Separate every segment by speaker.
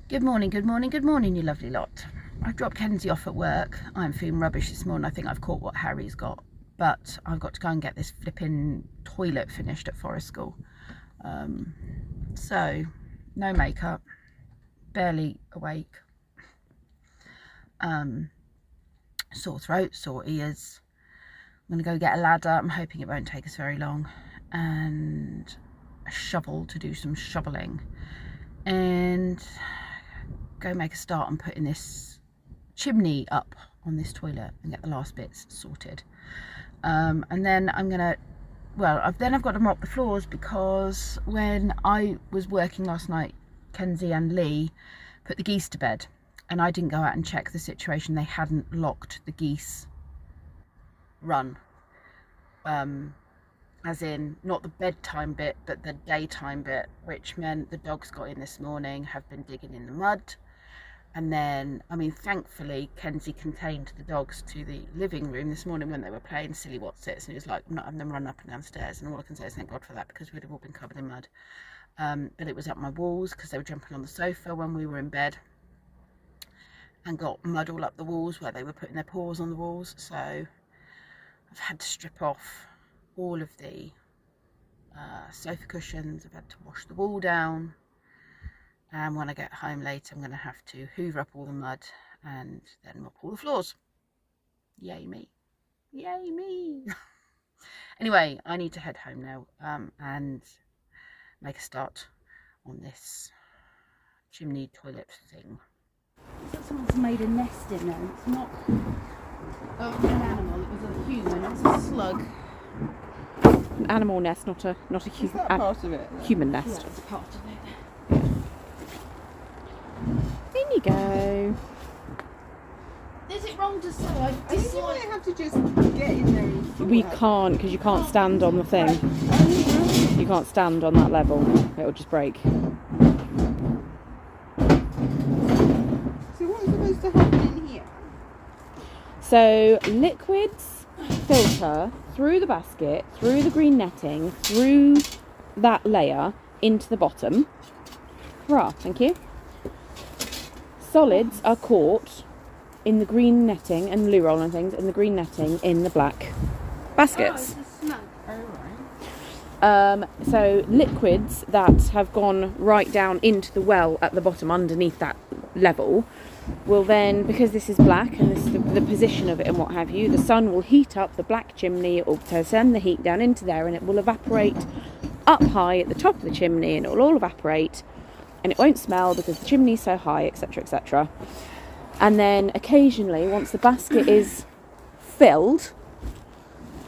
Speaker 1: Good morning, good morning, good morning, you lovely lot. I've dropped Kenzie off at work. I'm feeling rubbish this morning. I think I've caught what Harry's got, but I've got to go and get this flipping toilet finished at Forest School. So, no makeup, barely awake, sore throat, sore ears. I'm going to go get a ladder. I'm hoping it won't take us very long, and a shovel to do some shoveling, and go make a start on putting this chimney up on this toilet and get the last bits sorted. And then I'm gonna, I've got to mop the floors, because when I was working last night, Kenzie and Lee put the geese to bed, and I didn't go out and check the situation. They hadn't locked the geese run, as in not the bedtime bit but the daytime bit, which meant the dogs got in this morning, have been digging in the mud. And then, thankfully, Kenzie contained the dogs to the living room this morning when they were playing silly what's-its, and he was like, I'm not having them run up and downstairs. And all I can say is thank God for that, because we'd have all been covered in mud. But it was up my walls, because they were jumping on the sofa when we were in bed, and got mud all up the walls where they were putting their paws on the walls. So I've had to strip off all of the sofa cushions. I've had to wash the wall down. And when I get home later, I'm going to have to hoover up all the mud and then mop all the floors. Yay me. Yay me. Anyway, I need to head home now and make a start on this chimney toilet thing. It's like someone's made a nest in there. It's not an animal, it was a human. It's a slug.
Speaker 2: An animal nest, not a human.
Speaker 3: Is that part of it?
Speaker 2: Human nest.
Speaker 1: Yeah, it's part of it.
Speaker 2: In you go.
Speaker 1: Is it wrong to say I
Speaker 3: I think you might have to just get in there and sort
Speaker 2: We
Speaker 3: out.
Speaker 2: can't, because you can't stand on the thing. You can't stand on that level. It'll just break.
Speaker 3: So what's supposed to happen in here?
Speaker 2: So liquids filter through the basket, through the green netting, through that layer into the bottom. Hurrah, thank you. Solids are caught in the green netting and loo roll and things, in the green netting in the black baskets.
Speaker 1: Oh, it's a snug.
Speaker 3: Oh, right.
Speaker 2: So liquids that have gone right down into the well at the bottom underneath that level will then, because this is black and this is the position of it and what have you, the sun will heat up the black chimney, it will send the heat down into there, and it will evaporate up high at the top of the chimney, and it will all evaporate, and it won't smell because the chimney's so high, etc, etc. And then occasionally, once the basket is filled,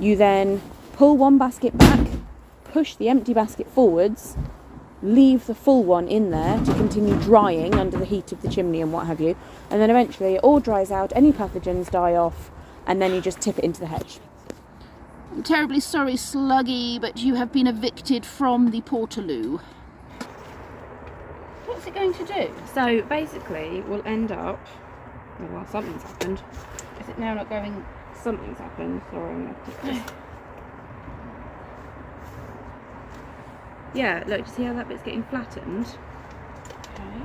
Speaker 2: you then pull one basket back, push the empty basket forwards, leave the full one in there to continue drying under the heat of the chimney and what have you, and then eventually it all dries out, any pathogens die off, and then you just tip it into the hedge.
Speaker 1: I'm terribly sorry, Sluggy, but you have been evicted from the Portaloo. What's it going to do?
Speaker 2: So basically we'll end up, well, something's happened.
Speaker 1: Is it now not going?
Speaker 2: Something's happened, sorry, I'm gonna put this. Yeah, look, see how that bit's getting flattened?
Speaker 1: Okay.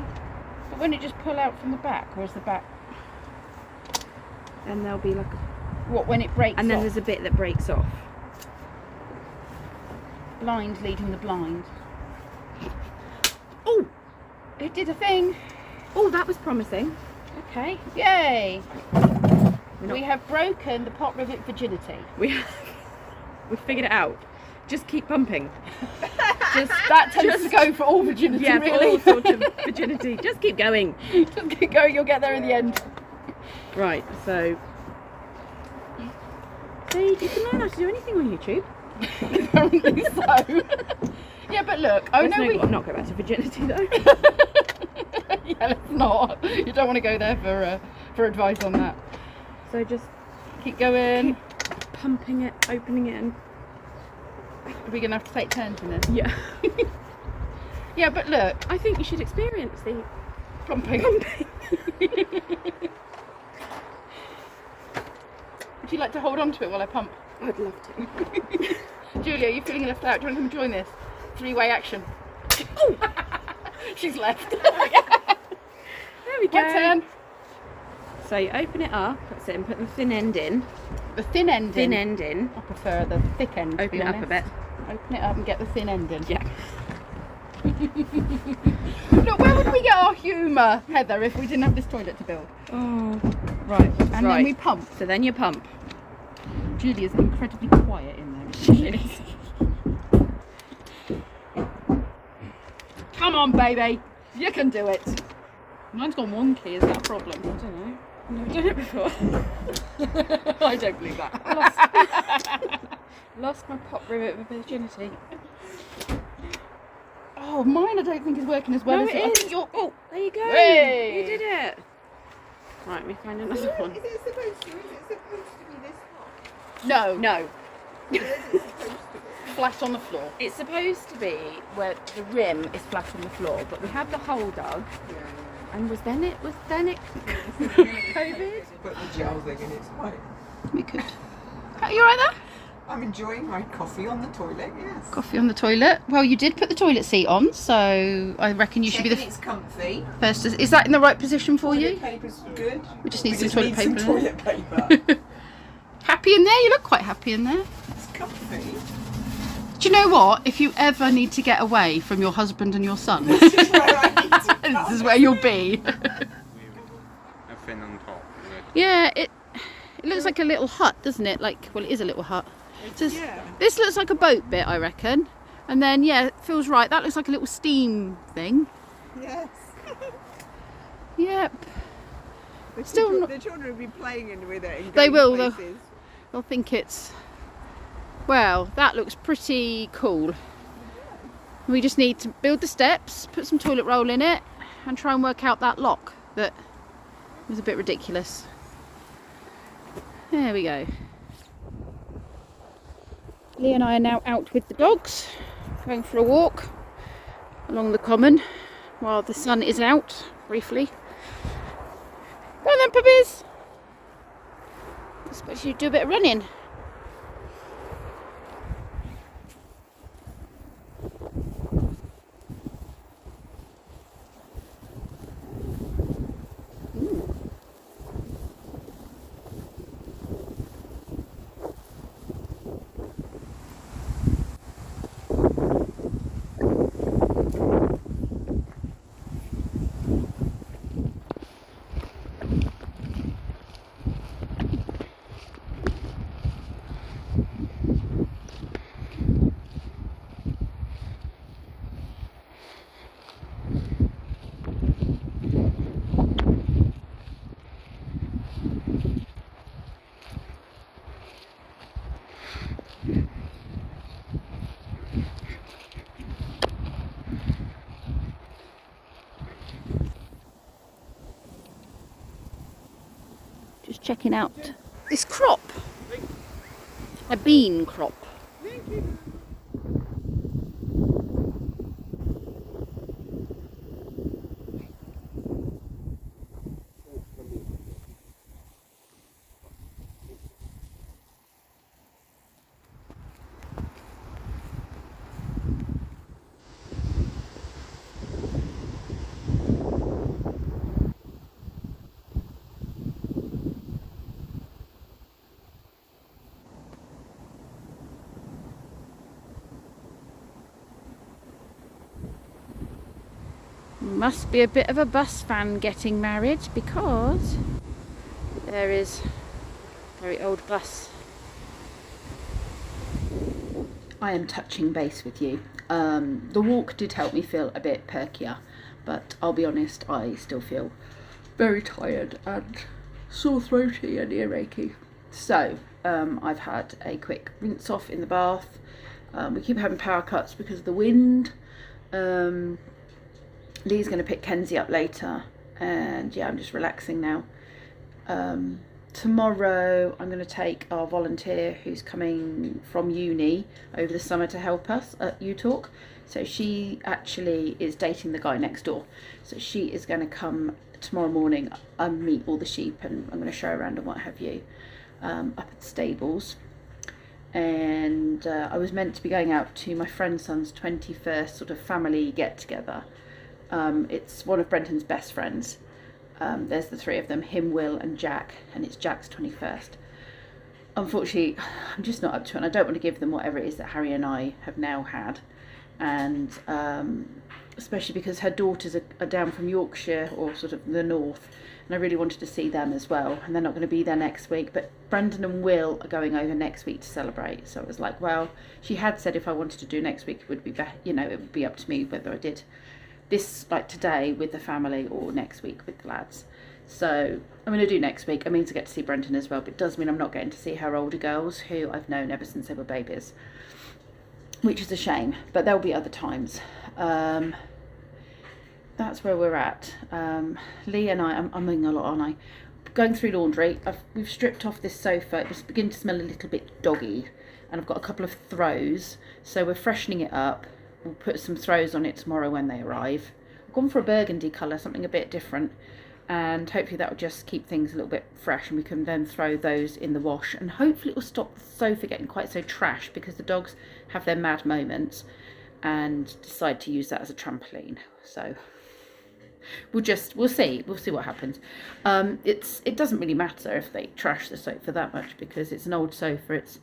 Speaker 1: But won't it just pull out from the back, or is the back?
Speaker 2: And there'll be like a,
Speaker 1: What, when it breaks
Speaker 2: and then
Speaker 1: off?
Speaker 2: there's a bit that breaks off.
Speaker 1: Blind leading the blind.
Speaker 2: Oh!
Speaker 1: It did a thing.
Speaker 2: Oh, that was promising.
Speaker 1: Okay. Yay! We have broken the pot rivet virginity.
Speaker 2: We figured it out. Just keep pumping.
Speaker 1: That tends to go for all virginity,
Speaker 2: Yeah,
Speaker 1: really.
Speaker 2: for all sorts of virginity. Just keep going.
Speaker 1: Just keep going, you'll get there in the end.
Speaker 2: Right, so... See, you can learn how to do anything on YouTube.
Speaker 1: Apparently so. Yeah, but look,
Speaker 2: Let's not go back to virginity though.
Speaker 1: Yeah, let's not. You don't want to go there for advice on that.
Speaker 2: So just
Speaker 1: Keep going.
Speaker 2: keep pumping it, opening it, and
Speaker 1: Are we going to have to take turns in this?
Speaker 2: yeah.
Speaker 1: Yeah, but look.
Speaker 2: I think you should experience the
Speaker 1: Pumping. Would you like to hold on to it while I pump?
Speaker 2: I'd love to.
Speaker 1: Julia, are you feeling left out? Do you want to come join this? 3-way action. She's left.
Speaker 2: we go.
Speaker 3: My turn.
Speaker 2: So you open it up, that's it, and put the thin end in.
Speaker 3: The thin end
Speaker 2: Thin
Speaker 3: in.
Speaker 2: end in.
Speaker 3: I prefer the thick end. To
Speaker 2: Open
Speaker 3: be
Speaker 2: it up a
Speaker 3: honest.
Speaker 2: bit.
Speaker 3: Open it up and get the thin end in.
Speaker 2: Yeah.
Speaker 3: Look, where would we get our humour, Heather, if we didn't have this toilet to build?
Speaker 2: Oh.
Speaker 3: Right. And
Speaker 2: Right.
Speaker 3: then we pump.
Speaker 2: So then you pump.
Speaker 3: Julia's incredibly quiet in there. She is. Come on, baby. You can do it. Mine's gone wonky. Is that a problem?
Speaker 2: I don't know. I've never done it before.
Speaker 3: I don't believe that.
Speaker 2: Lost my pop rivet of virginity.
Speaker 3: Oh, mine I don't think is working as well
Speaker 2: No,
Speaker 3: as
Speaker 2: it
Speaker 3: yours. I
Speaker 2: is.
Speaker 3: think you're. Oh,
Speaker 2: There you go.
Speaker 3: Hey!
Speaker 2: You did it. Right, let me find another one.
Speaker 4: Is it supposed to? Is it supposed to be this hot?
Speaker 3: no.
Speaker 2: No,
Speaker 4: Where is it supposed to be?
Speaker 3: Flat on the floor.
Speaker 2: it's supposed to be where the rim is flat on the floor, but we had the hole dug, and was then it COVID?
Speaker 4: Put the gel thing in its height.
Speaker 3: We could. Are you alright there?
Speaker 4: I'm enjoying my coffee on the toilet, yes.
Speaker 3: Coffee on the toilet. Well, you did put the toilet seat on, so I reckon you should be the
Speaker 4: Checking it's comfy.
Speaker 3: first. Is that in the right position for you?
Speaker 4: Toilet paper's good.
Speaker 3: We just need
Speaker 4: We
Speaker 3: some
Speaker 4: just
Speaker 3: toilet
Speaker 4: need some
Speaker 3: paper.
Speaker 4: toilet paper.
Speaker 3: Happy in there? You look quite happy in there.
Speaker 4: It's comfy.
Speaker 3: Do you know what? If you ever need to get away from your husband and your son,
Speaker 4: This is where I need to go.
Speaker 3: this is where you'll be.
Speaker 5: A fin on top.
Speaker 3: Yeah, it looks like a little hut, doesn't it? Like, well, it is a little hut.
Speaker 4: Yeah.
Speaker 3: This looks like a boat bit, I reckon. And then, yeah, it feels right. That looks like a little steam thing.
Speaker 4: Yes.
Speaker 3: Yep.
Speaker 4: The
Speaker 3: Still
Speaker 4: children,
Speaker 3: not-
Speaker 4: the children will be playing in with it. And
Speaker 3: They
Speaker 4: going
Speaker 3: will, though.
Speaker 4: places.
Speaker 3: They'll think it's... Well, that looks pretty cool. We just need to build the steps, put some toilet roll in it, and try and work out that lock that was a bit ridiculous. There we go. Lee and I are now out with the dogs, going for a walk along the common while the sun is out, briefly. Go on then, puppies! I suppose you do a bit of running. Just checking out this crop. A bean crop. Must be a bit of a bus fan getting married because there is a very old bus. I am touching base with you. The walk did help me feel a bit perkier, but I'll be honest, I still feel very tired and sore throaty and earachy. So I've had a quick rinse off in the bath. We keep having power cuts because of the wind. Lee's going to pick Kenzie up later, and yeah, I'm just relaxing now. Tomorrow I'm going to take our volunteer who's coming from uni over the summer to help us at U-Talk. So she actually is dating the guy next door. So she is going to come tomorrow morning and meet all the sheep, and I'm going to show her around and what have you, up at the stables. And I was meant to be going out to my friend's son's 21st sort of family get-together. It's one of Brenton's best friends. There's the three of them, him, Will and Jack, and it's Jack's 21st. Unfortunately, I'm just not up to it, and I don't want to give them whatever it is that Harry and I have now had. And especially because her daughters are down from Yorkshire, or sort of the north, and I really wanted to see them as well, and they're not going to be there next week. But Brendan and Will are going over next week to celebrate, so it was like, well, she had said if I wanted to do next week, it would be better, you know, it would be up to me whether I did this like today with the family or next week with the lads. So I'm going to do next week. I mean to get to see Brendan as well, but it does mean I'm not getting to see her older girls who I've known ever since they were babies, which is a shame, but there'll be other times. That's where we're at. Lee and I'm umming a lot, aren't I? Going through laundry. We've stripped off this sofa. It's beginning to smell a little bit doggy, and I've got a couple of throws, so we're freshening it up. We'll put some throws on it tomorrow when they arrive. I've gone for a burgundy colour, something a bit different, and hopefully that will just keep things a little bit fresh, and we can then throw those in the wash, and hopefully it will stop the sofa getting quite so trash, because the dogs have their mad moments and decide to use that as a trampoline. So we'll see what happens. It doesn't really matter if they trash the sofa that much, because it's an old sofa, it's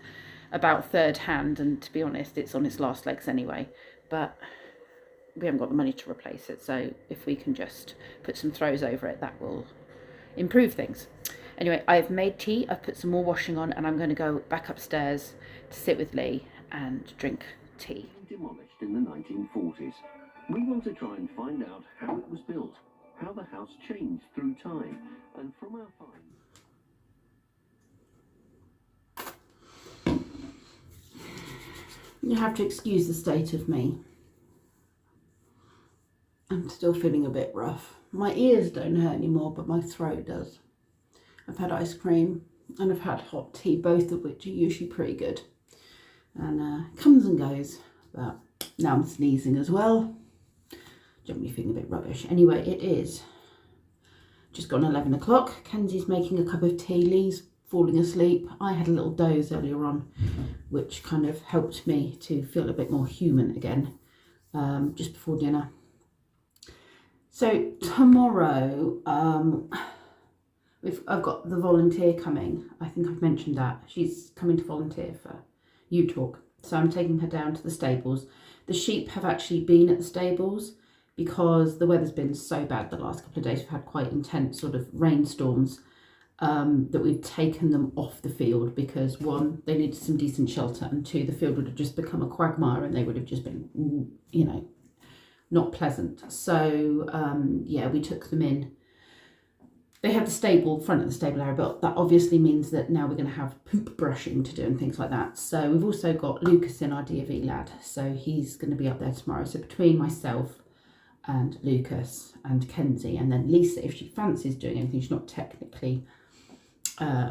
Speaker 3: about third hand, and to be honest it's on its last legs anyway, but we haven't got the money to replace it, so if we can just put some throws over it, that will improve things. Anyway, I've made tea, I've put some more washing on, and I'm going to go back upstairs to sit with Lee and drink tea.
Speaker 6: Demolished in the 1940s. We want to try and find out how it was built, how the house changed through time, and from our finds.
Speaker 1: You have to excuse the state of me. I'm still feeling a bit rough. My ears don't hurt anymore, but my throat does. I've had ice cream and I've had hot tea, both of which are usually pretty good. And comes and goes, but now I'm sneezing as well. Generally feeling a bit rubbish. Anyway, it is just gone 11 o'clock. Kenzie's making a cup of tea. Lee's falling asleep. I had a little doze earlier on, which kind of helped me to feel a bit more human again, just before dinner. So tomorrow, I've got the volunteer coming. I think I've mentioned that. She's coming to volunteer for You Talk. So I'm taking her down to the stables. The sheep have actually been at the stables because the weather's been so bad the last couple of days. We've had quite intense sort of rainstorms, that we've taken them off the field because, one, they needed some decent shelter, and two, the field would have just become a quagmire and they would have just been, you know, not pleasant. So yeah, we took them in. They have the stable, front of the stable area, but that obviously means that now we're going to have poop brushing to do and things like that. So we've also got Lucas in, our DV lad, so he's going to be up there tomorrow. So between myself and Lucas and Kenzie, and then Lisa, if she fancies doing anything, she's not technically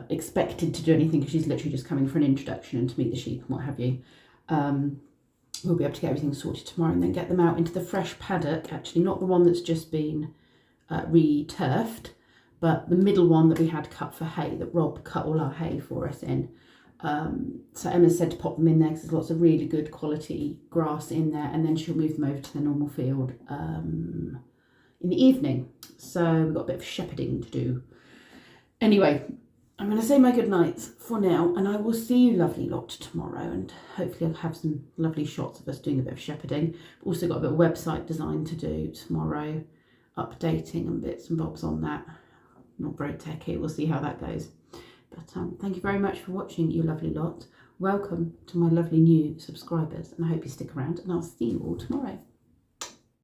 Speaker 1: expected to do anything because she's literally just coming for an introduction and to meet the sheep and what have you. We'll be able to get everything sorted tomorrow and then get them out into the fresh paddock, actually not the one that's just been re-turfed, but the middle one that we had cut for hay, that Rob cut all our hay for us in. So Emma said to pop them in there because there's lots of really good quality grass in there, and then she'll move them over to the normal field in the evening. So we've got a bit of shepherding to do. Anyway, I'm going to say my good nights for now, and I will see you lovely lot tomorrow, and hopefully I'll have some lovely shots of us doing a bit of shepherding. Also got a bit of website design to do tomorrow, updating and bits and bobs on that. Not very techy, we'll see how that goes. But thank you very much for watching, you lovely lot. Welcome to my lovely new subscribers, and I hope you stick around, and I'll see you all tomorrow.